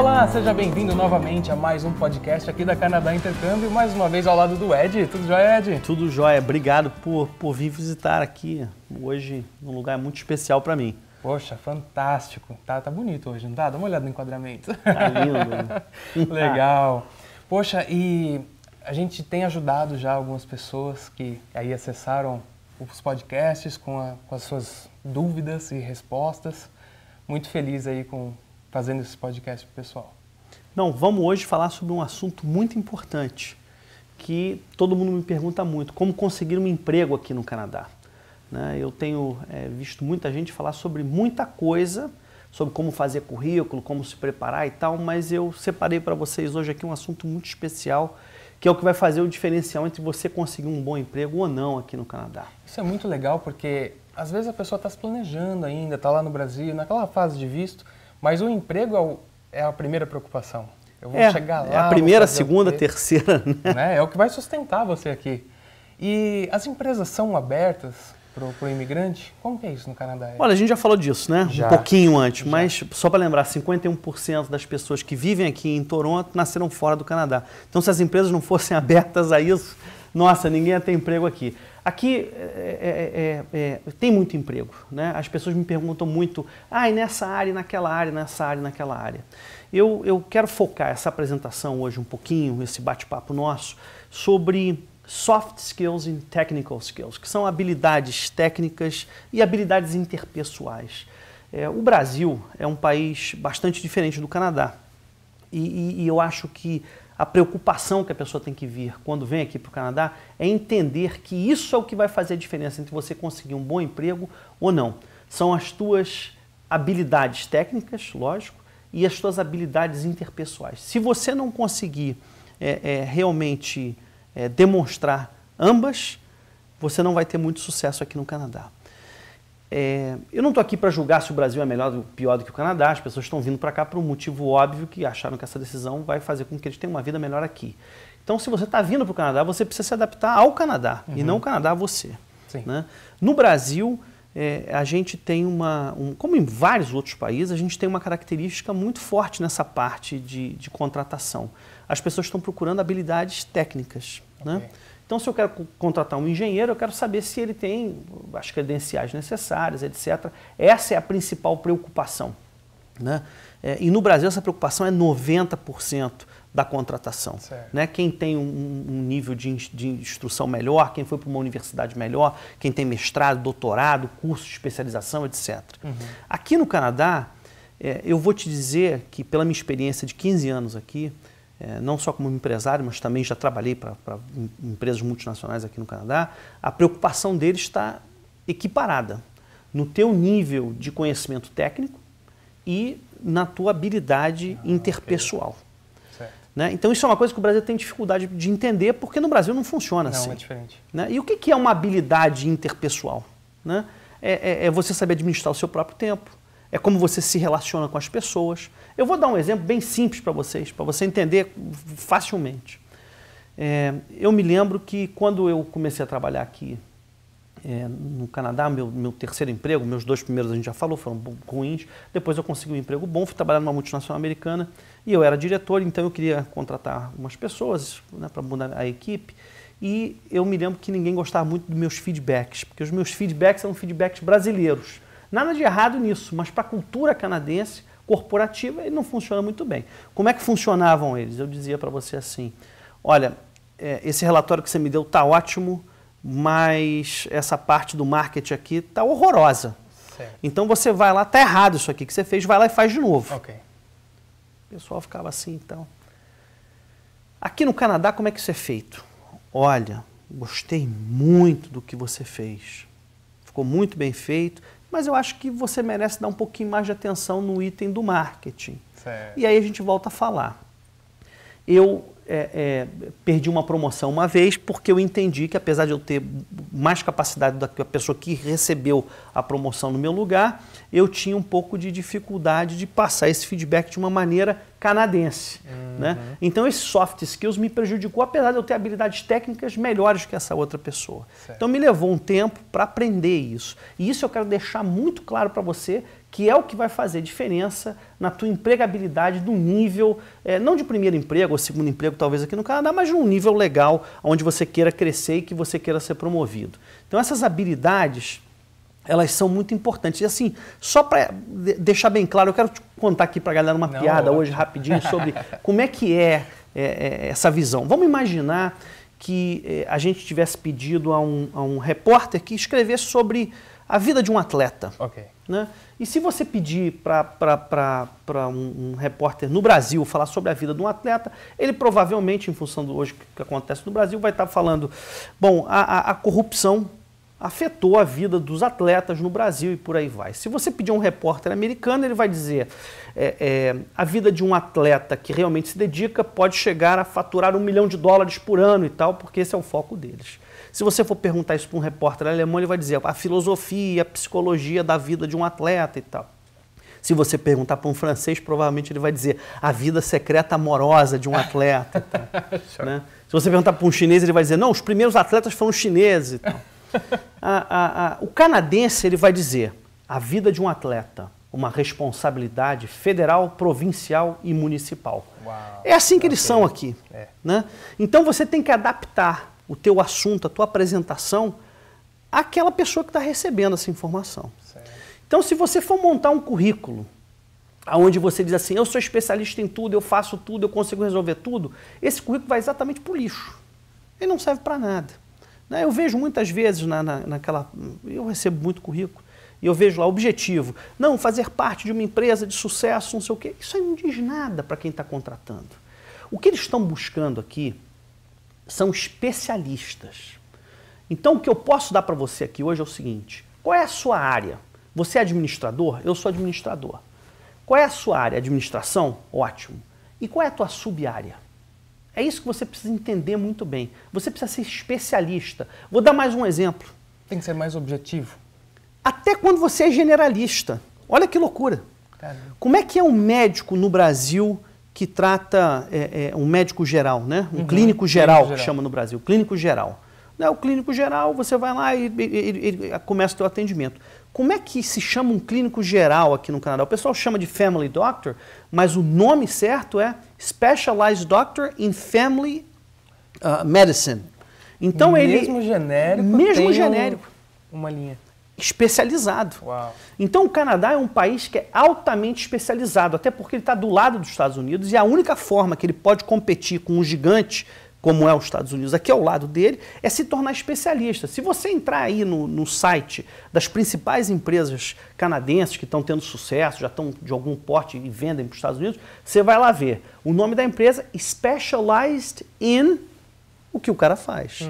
Olá, seja bem-vindo novamente a mais um podcast aqui da Canadá Intercâmbio, mais uma vez ao lado do Ed. Tudo jóia, Ed? Tudo jóia. Obrigado por vir visitar aqui hoje, num lugar muito especial para mim. Poxa, fantástico. Tá bonito hoje, não tá? Dá uma olhada no enquadramento. Tá lindo. Legal. Poxa, e a gente tem ajudado já algumas pessoas que aí acessaram os podcasts com as suas dúvidas e respostas. Muito feliz aí fazendo esse podcast pro pessoal. Não, vamos hoje falar sobre um assunto muito importante que todo mundo me pergunta muito, como conseguir um emprego aqui no Canadá. Eu tenho visto muita gente falar sobre muita coisa, sobre como fazer currículo, como se preparar e tal, mas eu separei para vocês hoje aqui um assunto muito especial, que é o que vai fazer o diferencial entre você conseguir um bom emprego ou não aqui no Canadá. Isso é muito legal porque às vezes a pessoa está se planejando ainda, está lá no Brasil, naquela fase de visto, mas o emprego é a primeira preocupação. Eu vou chegar lá. É a primeira, segunda, terceira. Né? É o que vai sustentar você aqui. E as empresas são abertas para o imigrante? Como que é isso no Canadá? Olha, a gente já falou disso, né? Já. Um pouquinho antes, mas só para lembrar, 51% das pessoas que vivem aqui em Toronto nasceram fora do Canadá. Então, se as empresas não fossem abertas a isso, nossa, ninguém ia ter emprego aqui. Aqui tem muito emprego, né? As pessoas me perguntam muito, e nessa área, naquela área, nessa área, naquela área. Eu quero focar essa apresentação hoje um pouquinho, esse bate-papo nosso, sobre soft skills e technical skills, que são habilidades técnicas e habilidades interpessoais. O Brasil é um país bastante diferente do Canadá e eu acho que a preocupação que a pessoa tem que vir quando vem aqui para o Canadá é entender que isso é o que vai fazer a diferença entre você conseguir um bom emprego ou não. São as tuas habilidades técnicas, lógico, e as tuas habilidades interpessoais. Se você não conseguir realmente demonstrar ambas, você não vai ter muito sucesso aqui no Canadá. Eu não estou aqui para julgar se o Brasil é melhor ou pior do que o Canadá. As pessoas estão vindo para cá por um motivo óbvio que acharam que essa decisão vai fazer com que eles tenham uma vida melhor aqui. Então, se você está vindo para o Canadá, você precisa se adaptar ao Canadá e não o Canadá a você. Né? No Brasil, a gente tem como em vários outros países, a gente tem uma característica muito forte nessa parte de contratação. As pessoas estão procurando habilidades técnicas. Né? Então, se eu quero contratar um engenheiro, eu quero saber se ele tem as credenciais necessárias, etc. Essa é a principal preocupação. Né? E no Brasil, essa preocupação é 90% da contratação. Né? Quem tem um nível de instrução melhor, quem foi para uma universidade melhor, quem tem mestrado, doutorado, curso de especialização, etc. Aqui no Canadá, eu vou te dizer que, pela minha experiência de 15 anos aqui, não só como empresário, mas também já trabalhei para empresas multinacionais aqui no Canadá, a preocupação deles está equiparada no teu nível de conhecimento técnico e na tua habilidade interpessoal. Né? Então isso é uma coisa que o Brasil tem dificuldade de entender, porque no Brasil não funciona assim. Não, é diferente. Né? E o que é uma habilidade interpessoal? Né? É você saber administrar o seu próprio tempo, é como você se relaciona com as pessoas. Eu vou dar um exemplo bem simples para você entender facilmente. Eu me lembro que quando eu comecei a trabalhar aqui no Canadá, meu terceiro emprego, meus 2 primeiros a gente já falou, foram ruins. Depois eu consegui um emprego bom, fui trabalhar numa multinacional americana e eu era diretor, então eu queria contratar umas pessoas, né, para mudar a equipe. E eu me lembro que ninguém gostava muito dos meus feedbacks, porque os meus feedbacks eram feedbacks brasileiros. Nada de errado nisso, mas para a cultura canadense, corporativa, ele não funciona muito bem. Como é que funcionavam eles? Eu dizia para você assim, olha, esse relatório que você me deu está ótimo, mas essa parte do marketing aqui está horrorosa. Certo. Então você vai lá, está errado isso aqui que você fez, vai lá e faz de novo. Okay. O pessoal ficava assim, então. Aqui no Canadá, como é que isso é feito? Olha, gostei muito do que você fez. Ficou muito bem feito. Mas eu acho que você merece dar um pouquinho mais de atenção no item do marketing. Certo. E aí a gente volta a falar. Eu perdi uma promoção uma vez porque eu entendi que, apesar de eu ter mais capacidade do que a pessoa que recebeu a promoção no meu lugar, eu tinha um pouco de dificuldade de passar esse feedback de uma maneira canadense. Né? Então, esse soft skills me prejudicou, apesar de eu ter habilidades técnicas melhores que essa outra pessoa. Certo. Então, me levou um tempo para aprender isso. E isso eu quero deixar muito claro para você, que é o que vai fazer diferença na tua empregabilidade do nível, não de primeiro emprego ou segundo emprego, talvez aqui no Canadá, mas num nível legal, onde você queira crescer e que você queira ser promovido. Então, essas habilidades, elas são muito importantes. E assim, só para deixar bem claro, eu quero te contar aqui para a galera uma piada hoje, rapidinho, sobre como é que é essa visão. Vamos imaginar que a gente tivesse pedido a um repórter que escrevesse sobre a vida de um atleta. Ok. Né? E se você pedir para um repórter no Brasil falar sobre a vida de um atleta, ele provavelmente, em função do hoje que acontece no Brasil, vai estar falando, bom, a corrupção afetou a vida dos atletas no Brasil e por aí vai. Se você pedir a um repórter americano, ele vai dizer a vida de um atleta que realmente se dedica pode chegar a faturar $1 milhão por ano e tal, porque esse é o foco deles. Se você for perguntar isso para um repórter alemão, ele vai dizer a filosofia, a psicologia da vida de um atleta e tal. Se você perguntar para um francês, provavelmente ele vai dizer a vida secreta amorosa de um atleta e tal. Né? Se você perguntar para um chinês, ele vai dizer, não, os primeiros atletas foram chineses e tal. O canadense, ele vai dizer a vida de um atleta, uma responsabilidade federal, provincial e municipal. Uau, é assim que eles são aqui. Né? Então você tem que adaptar o teu assunto, a tua apresentação, àquela pessoa que está recebendo essa informação. Certo. Então, se você for montar um currículo, onde você diz assim, eu sou especialista em tudo, eu faço tudo, eu consigo resolver tudo, esse currículo vai exatamente para o lixo. Ele não serve para nada. Eu vejo muitas vezes eu recebo muito currículo, e eu vejo lá, objetivo, não, fazer parte de uma empresa de sucesso, não sei o quê. Isso aí não diz nada para quem está contratando. O que eles estão buscando aqui são especialistas. Então, o que eu posso dar para você aqui hoje é o seguinte, qual é a sua área? Você é administrador? Eu sou administrador. Qual é a sua área? Administração? Ótimo. E qual é a tua sub-área? É isso que você precisa entender muito bem. Você precisa ser especialista. Vou dar mais um exemplo. Tem que ser mais objetivo. Até quando você é generalista. Olha que loucura. Caramba. Como é que é um médico no Brasil que trata, um médico geral, né? Um clínico geral, que chama no Brasil, clínico geral. O clínico geral, você vai lá e ele começa o teu atendimento. Como é que se chama um clínico geral aqui no Canadá? O pessoal chama de Family Doctor, mas o nome certo é Specialized Doctor in Family Medicine. Então mesmo genérico, uma linha. Especializado. Uau. Então o Canadá é um país que é altamente especializado, até porque ele está do lado dos Estados Unidos e a única forma que ele pode competir com um gigante como é os Estados Unidos, aqui ao lado dele, é se tornar especialista. Se você entrar aí no site das principais empresas canadenses que estão tendo sucesso, já estão de algum porte e vendem para os Estados Unidos, você vai lá ver o nome da empresa, Specialized in o que o cara faz.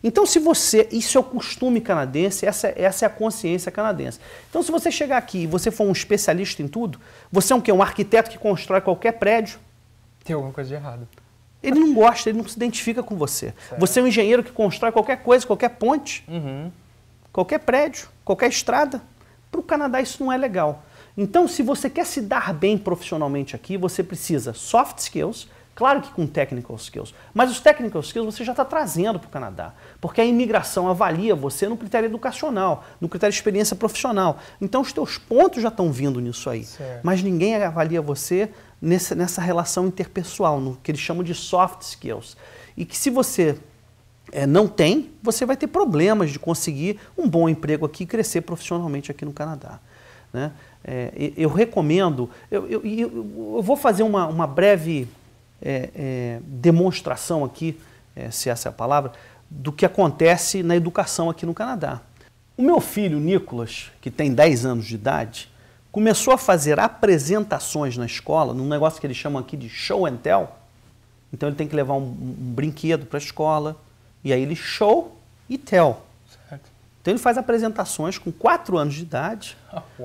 Então, isso é o costume canadense, essa é a consciência canadense. Então, se você chegar aqui e você for um especialista em tudo, você é um quê? Um arquiteto que constrói qualquer prédio. Tem alguma coisa de errado. Ele não gosta, ele não se identifica com você. Certo. Você é um engenheiro que constrói qualquer coisa, qualquer ponte, qualquer prédio, qualquer estrada. Para o Canadá isso não é legal. Então, se você quer se dar bem profissionalmente aqui, você precisa soft skills, claro que com technical skills, mas os technical skills você já está trazendo para o Canadá, porque a imigração avalia você no critério educacional, no critério de experiência profissional. Então, os teus pontos já estão vindo nisso aí, certo. Mas ninguém avalia você nessa relação interpessoal, no que eles chamam de soft skills. E que se você não tem, você vai ter problemas de conseguir um bom emprego aqui e crescer profissionalmente aqui no Canadá. Né? Eu recomendo, eu vou fazer uma breve demonstração aqui, se essa é a palavra, do que acontece na educação aqui no Canadá. O meu filho, Nicolas, que tem 10 anos de idade, começou a fazer apresentações na escola, num negócio que eles chamam aqui de show and tell. Então ele tem que levar um brinquedo para a escola, e aí ele show e tell. Certo. Então ele faz apresentações com 4 anos de idade,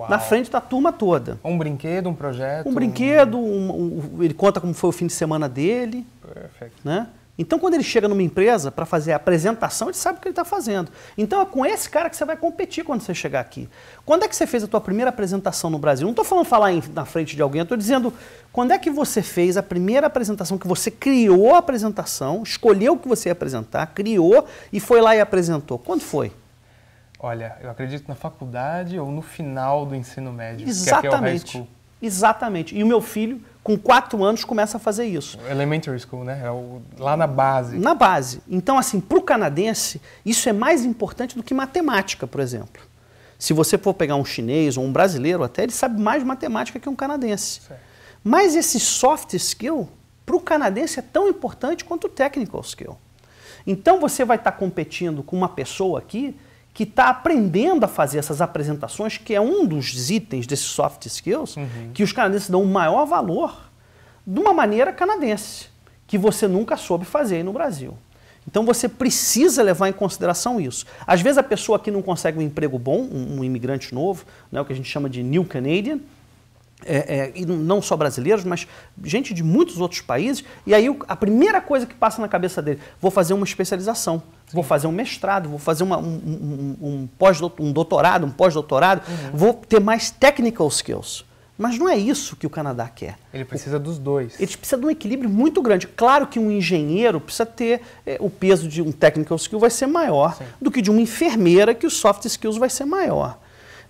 na frente da turma toda. Um brinquedo, um projeto? Um brinquedo, ele conta como foi o fim de semana dele. Perfeito. Né? Então, quando ele chega numa empresa para fazer a apresentação, ele sabe o que ele está fazendo. Então, é com esse cara que você vai competir quando você chegar aqui. Quando é que você fez a tua primeira apresentação no Brasil? Não estou falando falar na frente de alguém, eu estou dizendo quando é que você fez a primeira apresentação, que você criou a apresentação, escolheu o que você ia apresentar, criou e foi lá e apresentou. Quando foi? Olha, eu acredito na faculdade ou no final do ensino médio, Exatamente. que aqui é o high school. Exatamente. E o meu filho, com 4 anos, começa a fazer isso. Elementary school, né? Lá na base. Na base. Então, assim, para o canadense, isso é mais importante do que matemática, por exemplo. Se você for pegar um chinês ou um brasileiro até, ele sabe mais matemática que um canadense. Certo. Mas esse soft skill, para o canadense, é tão importante quanto o technical skill. Então, você vai estar competindo com uma pessoa aqui que está aprendendo a fazer essas apresentações, que é um dos itens desses soft skills, que os canadenses dão o maior valor de uma maneira canadense, que você nunca soube fazer aí no Brasil. Então você precisa levar em consideração isso. Às vezes a pessoa aqui não consegue um emprego bom, um imigrante novo, né, o que a gente chama de New Canadian, e não só brasileiros, mas gente de muitos outros países, e aí a primeira coisa que passa na cabeça dele, vou fazer uma especialização, vou fazer um mestrado, vou fazer um doutorado, um pós-doutorado, vou ter mais technical skills. Mas não é isso que o Canadá quer. Ele precisa dos dois. Ele precisa de um equilíbrio muito grande. Claro que um engenheiro precisa ter o peso de um technical skill vai ser maior do que de uma enfermeira, que o soft skills vai ser maior.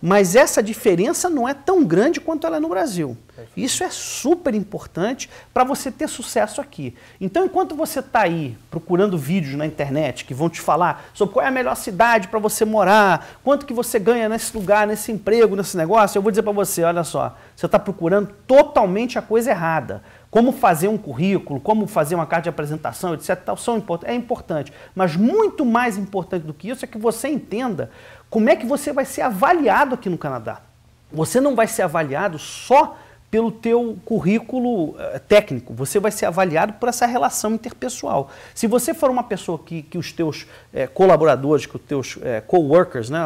Mas essa diferença não é tão grande quanto ela é no Brasil. Isso é super importante para você ter sucesso aqui. Então, enquanto você está aí procurando vídeos na internet que vão te falar sobre qual é a melhor cidade para você morar, quanto que você ganha nesse lugar, nesse emprego, nesse negócio, eu vou dizer para você, olha só, você está procurando totalmente a coisa errada. Como fazer um currículo, como fazer uma carta de apresentação, etc. É importante. Mas muito mais importante do que isso é que você entenda como é que você vai ser avaliado aqui no Canadá. Você não vai ser avaliado só pelo teu currículo técnico, você vai ser avaliado por essa relação interpessoal. Se você for uma pessoa que os teus colaboradores, que os teus coworkers, né,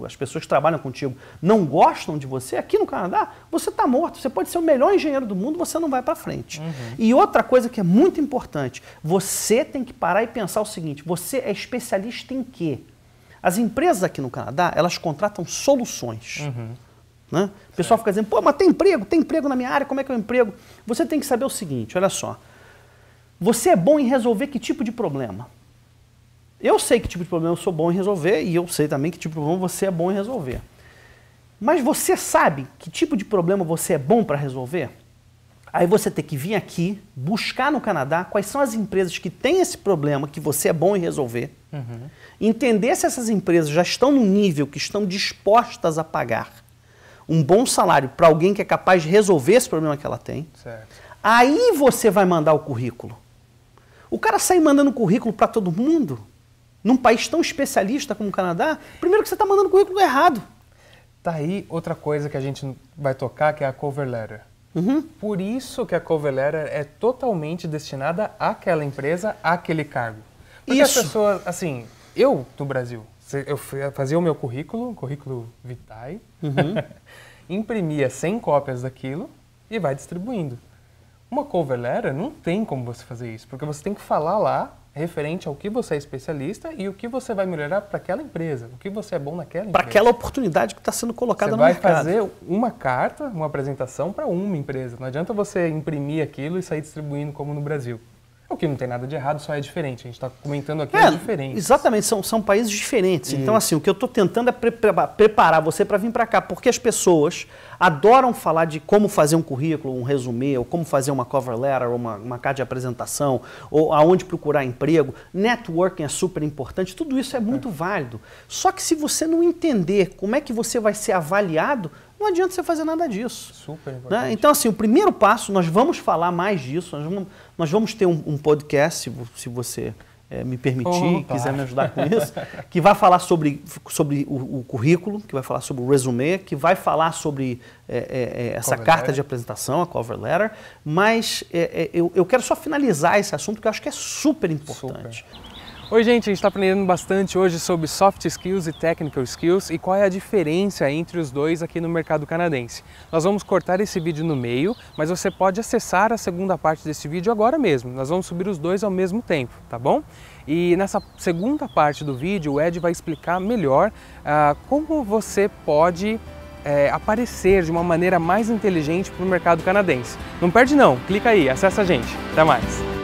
as pessoas que trabalham contigo, não gostam de você, aqui no Canadá, você está morto. Você pode ser o melhor engenheiro do mundo, você não vai para frente. E outra coisa que é muito importante, você tem que parar e pensar o seguinte, você é especialista em quê? As empresas aqui no Canadá, elas contratam soluções. Né? O pessoal fica dizendo, pô, mas tem emprego na minha área, como é que é o emprego? Você tem que saber o seguinte, olha só, você é bom em resolver que tipo de problema? Eu sei que tipo de problema eu sou bom em resolver e eu sei também que tipo de problema você é bom em resolver. Mas você sabe que tipo de problema você é bom para resolver? Aí você tem que vir aqui, buscar no Canadá quais são as empresas que têm esse problema que você é bom em resolver, entender se essas empresas já estão no nível que estão dispostas a pagar um bom salário para alguém que é capaz de resolver esse problema que ela tem. Certo. Aí você vai mandar o currículo. O cara sai mandando currículo para todo mundo, num país tão especialista como o Canadá, primeiro que você está mandando o currículo errado. Tá aí outra coisa que a gente vai tocar, que é a cover letter. Por isso que a cover letter é totalmente destinada àquela empresa, àquele cargo. Porque as pessoas, assim, eu no Brasil, eu fazia o meu currículo vitae, imprimia 100 cópias daquilo e vai distribuindo. Uma cover letter não tem como você fazer isso, porque você tem que falar lá referente ao que você é especialista e o que você vai melhorar para aquela empresa, o que você é bom naquela empresa. Para aquela oportunidade que está sendo colocada no mercado. Você vai fazer uma carta, uma apresentação para uma empresa. Não adianta você imprimir aquilo e sair distribuindo como no Brasil. O que não tem nada de errado, só é diferente. A gente está comentando aqui as diferenças. Exatamente, são países diferentes. Isso. Então, assim, o que eu estou tentando é preparar você para vir para cá, porque as pessoas adoram falar de como fazer um currículo, um resumê, ou como fazer uma cover letter, ou uma carta de apresentação, ou aonde procurar emprego. Networking é super importante, tudo isso é muito válido. Só que se você não entender como é que você vai ser avaliado, não adianta você fazer nada disso. Super importante. Né? Então, assim, o primeiro passo, nós vamos falar mais disso, nós vamos ter um podcast, se você me permitir, quiser me ajudar com isso, que vai falar sobre o currículo, que vai falar sobre o resume, que vai falar sobre essa carta de apresentação, a cover letter, mas eu quero só finalizar esse assunto, que eu acho que é super importante. Oi gente, a gente está aprendendo bastante hoje sobre soft skills e technical skills e qual é a diferença entre os dois aqui no mercado canadense. Nós vamos cortar esse vídeo no meio, mas você pode acessar a segunda parte desse vídeo agora mesmo. Nós vamos subir os dois ao mesmo tempo, tá bom? E nessa segunda parte do vídeo o Ed vai explicar melhor como você pode aparecer de uma maneira mais inteligente para o mercado canadense. Não perde não, clica aí, acessa a gente. Até mais!